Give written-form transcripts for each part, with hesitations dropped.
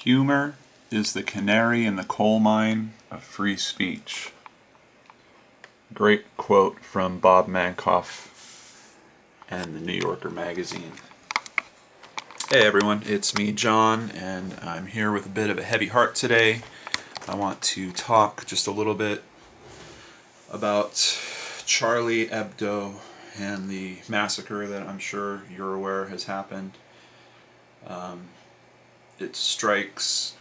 Humor is the canary in the coal mine of free speech. Great quote from Bob Mankoff and the New Yorker magazine. Hey everyone, it's me, John, and I'm here with a bit of a heavy heart today. I want to talk just a little bit about Charlie Hebdo and the massacre that I'm sure you're aware has happened. It strikes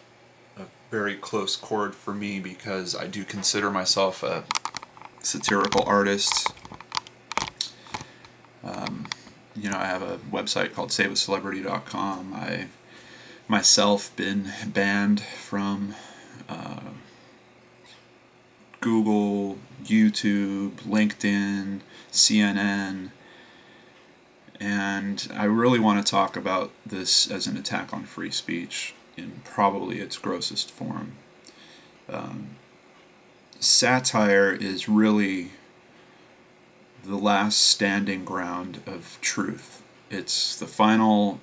a very close chord for me because I do consider myself a satirical artist. I have a website called saveacelebrity.com. I myself been banned from Google, YouTube, LinkedIn, CNN, and I really want to talk about this as an attack on free speech in probably its grossest form. Satire is really the last standing ground of truth. It's the final.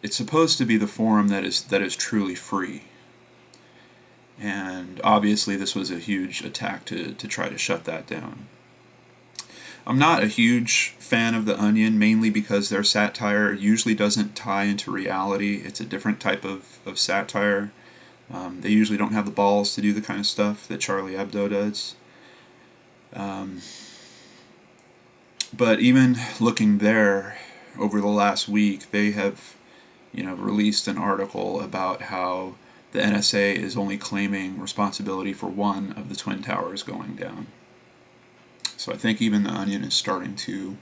It's supposed to be the forum that is truly free. And obviously this was a huge attack to try to shut that down. I'm not a huge fan of The Onion, mainly because their satire usually doesn't tie into reality. It's a different type of satire. They usually don't have the balls to do the kind of stuff that Charlie Hebdo does. But even looking there, over the last week, they have released an article about how the NSA is only claiming responsibility for one of the Twin Towers going down. So I think even The Onion is starting to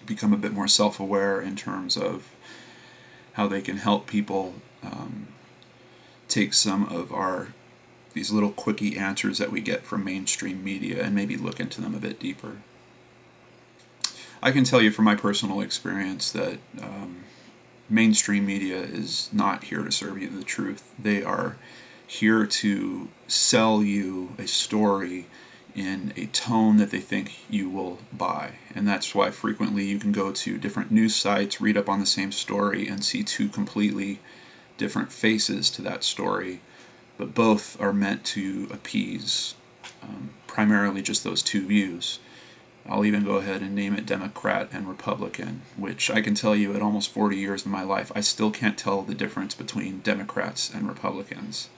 become a bit more self-aware in terms of how they can help people take some of these little quickie answers that we get from mainstream media and maybe look into them a bit deeper. I can tell you from my personal experience that mainstream media is not here to serve you the truth. They are here to sell you a story in a tone that they think you will buy. And that's why frequently you can go to different news sites, read up on the same story, and see two completely different faces to that story, but both are meant to appease primarily just those two views. I'll even go ahead and name it Democrat and Republican, which I can tell you at almost 40 years of my life, I still can't tell the difference between Democrats and Republicans.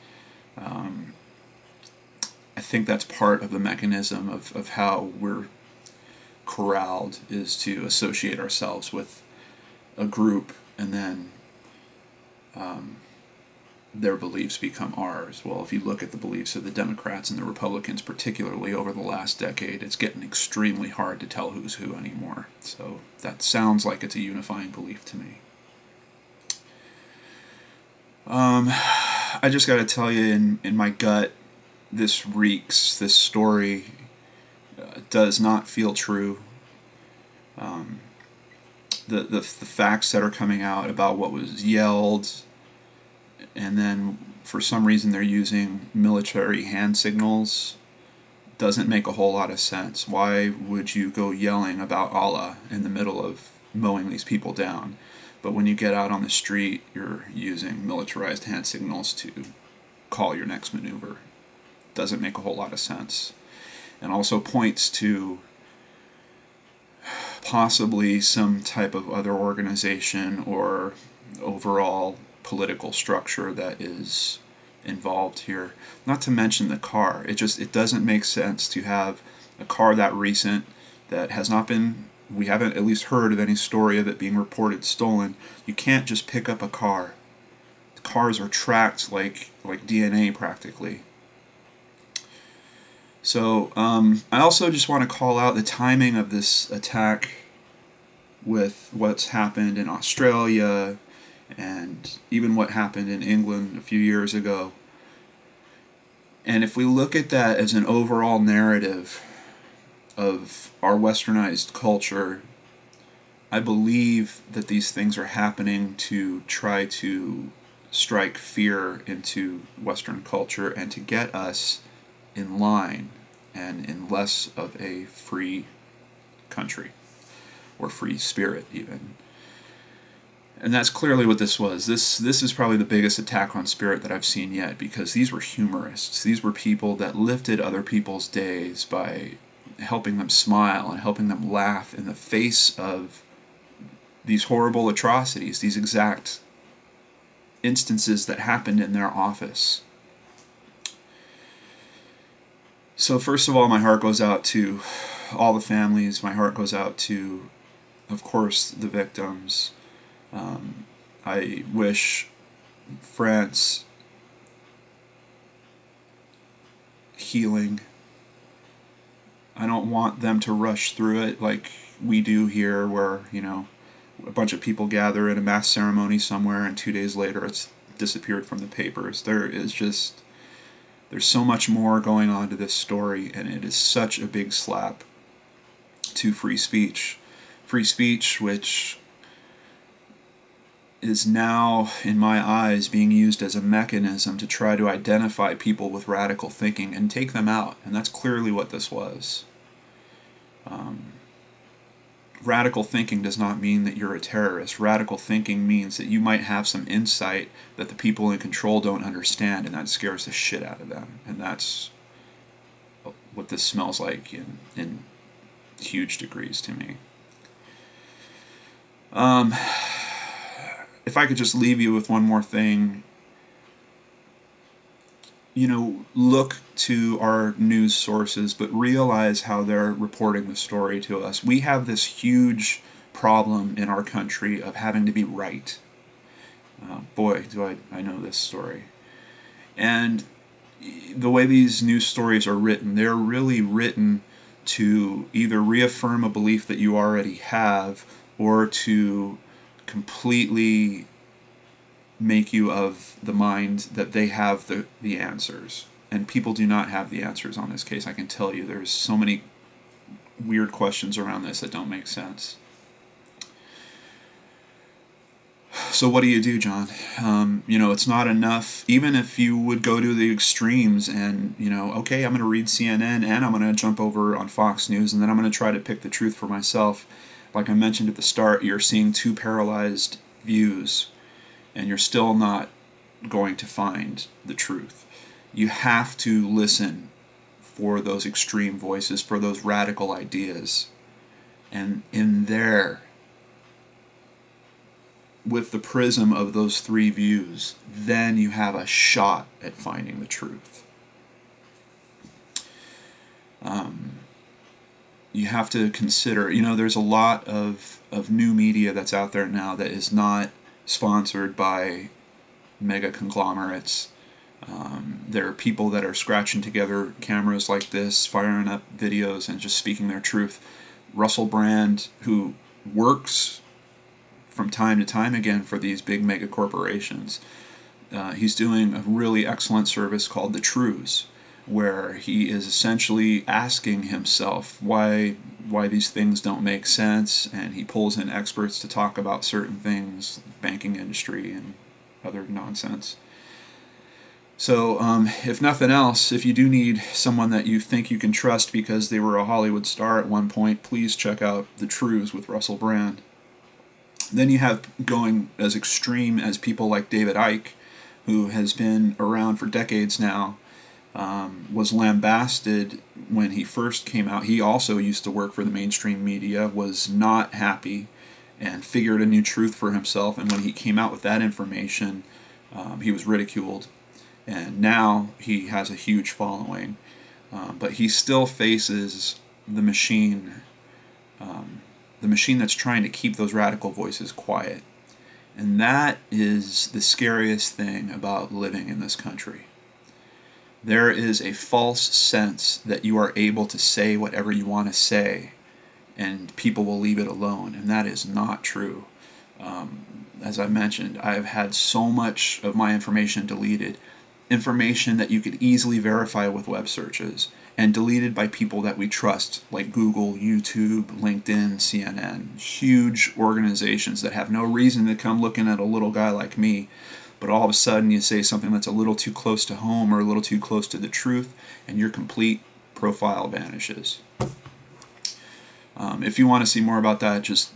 I think that's part of the mechanism of how we're corralled, is to associate ourselves with a group and then their beliefs become ours. Well, if you look at the beliefs of the Democrats and the Republicans, particularly over the last decade, it's getting extremely hard to tell who's who anymore. So that sounds like it's a unifying belief to me. I just got to tell you, in my gut, this story does not feel true. The facts that are coming out about what was yelled, and then for some reason they're using military hand signals, doesn't make a whole lot of sense. Why would you go yelling about Allah in the middle of mowing these people down? But when you get out on the street, you're using militarized hand signals to call your next maneuver. Doesn't make a whole lot of sense. And also points to possibly some type of other organization or overall political structure that is involved here. Not to mention the car. It doesn't make sense to have a car that recent that has not been, we haven't at least heard of any story of it being reported stolen. You can't just pick up a car. The cars are tracked like DNA practically. So I also just want to call out the timing of this attack with what's happened in Australia and even what happened in England a few years ago. And if we look at that as an overall narrative of our westernized culture, I believe that these things are happening to try to strike fear into Western culture and to get us in line and in less of a free country, or free spirit even. And that's clearly what this was. This is probably the biggest attack on spirit that I've seen yet, because these were humorists. These were people that lifted other people's days by helping them smile and helping them laugh in the face of these horrible atrocities, these exact instances that happened in their office. So first of all, my heart goes out to all the families. My heart goes out to, of course, the victims. I wish France healing. I don't want them to rush through it like we do here, where, you know, a bunch of people gather in a mass ceremony somewhere and 2 days later it's disappeared from the papers. There's so much more going on to this story, and it is such a big slap to free speech. Free speech, which is now, in my eyes, being used as a mechanism to try to identify people with radical thinking and take them out. And that's clearly what this was. Radical thinking does not mean that you're a terrorist. Radical thinking means that you might have some insight that the people in control don't understand, and that scares the shit out of them. And that's what this smells like in huge degrees to me. If I could just leave you with one more thing, you know, look to our news sources, but realize how they're reporting the story to us. We have this huge problem in our country of having to be right. Boy, do I know this story. And the way these news stories are written, they're really written to either reaffirm a belief that you already have, or to completely make you of the mind that they have the answers. And people do not have the answers on this case. I can tell you there's so many weird questions around this that don't make sense. So what do you do, John? You know, it's not enough, even if you would go to the extremes and, you know, okay, I'm going to read CNN and I'm going to jump over on Fox News and then I'm going to try to pick the truth for myself. Like I mentioned at the start, you're seeing two paralyzed views, and you're still not going to find the truth. You have to listen for those extreme voices, for those radical ideas. And in there, with the prism of those three views, then you have a shot at finding the truth. You have to consider, you know, there's a lot of new media that's out there now that is not sponsored by mega conglomerates. There are people that are scratching together cameras like this, firing up videos and just speaking their truth. Russell Brand, who works from time to time again for these big mega corporations, he's doing a really excellent service called The Truths, where he is essentially asking himself why these things don't make sense, and he pulls in experts to talk about certain things, banking industry and other nonsense. So if nothing else, if you do need someone that you think you can trust because they were a Hollywood star at one point, please check out The Truths with Russell Brand. Then you have going as extreme as people like David Icke, who has been around for decades now. Was lambasted when he first came out. He also used to work for the mainstream media, was not happy, and figured a new truth for himself. And when he came out with that information, he was ridiculed. And now he has a huge following. But he still faces the machine that's trying to keep those radical voices quiet. And that is the scariest thing about living in this country. There is a false sense that you are able to say whatever you want to say and people will leave it alone, and that is not true. As I mentioned, I've had so much of my information deleted, information that you could easily verify with web searches, and deleted by people that we trust, like Google, YouTube, LinkedIn, CNN, huge organizations that have no reason to come looking at a little guy like me. But all of a sudden you say something that's a little too close to home or a little too close to the truth, and your complete profile vanishes. If you want to see more about that, just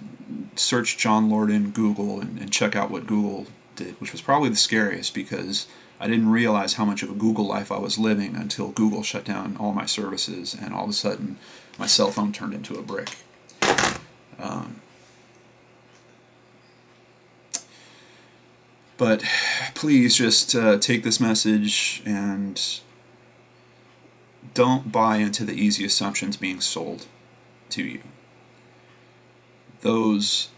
search John Lord in Google and check out what Google did, which was probably the scariest because I didn't realize how much of a Google life I was living until Google shut down all my services and all of a sudden my cell phone turned into a brick. But please just take this message and don't buy into the easy assumptions being sold to you. Those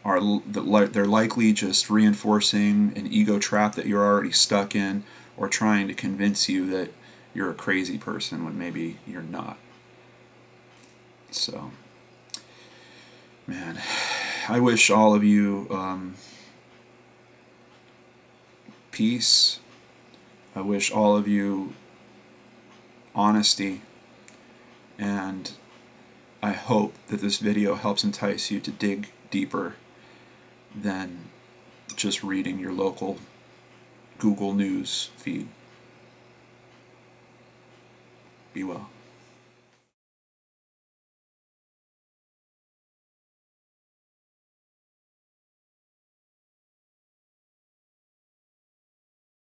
are they're likely just reinforcing an ego trap that you're already stuck in, or trying to convince you that you're a crazy person when maybe you're not. So, man, I wish all of you peace. I wish all of you honesty, and I hope that this video helps entice you to dig deeper than just reading your local Google News feed. Be well.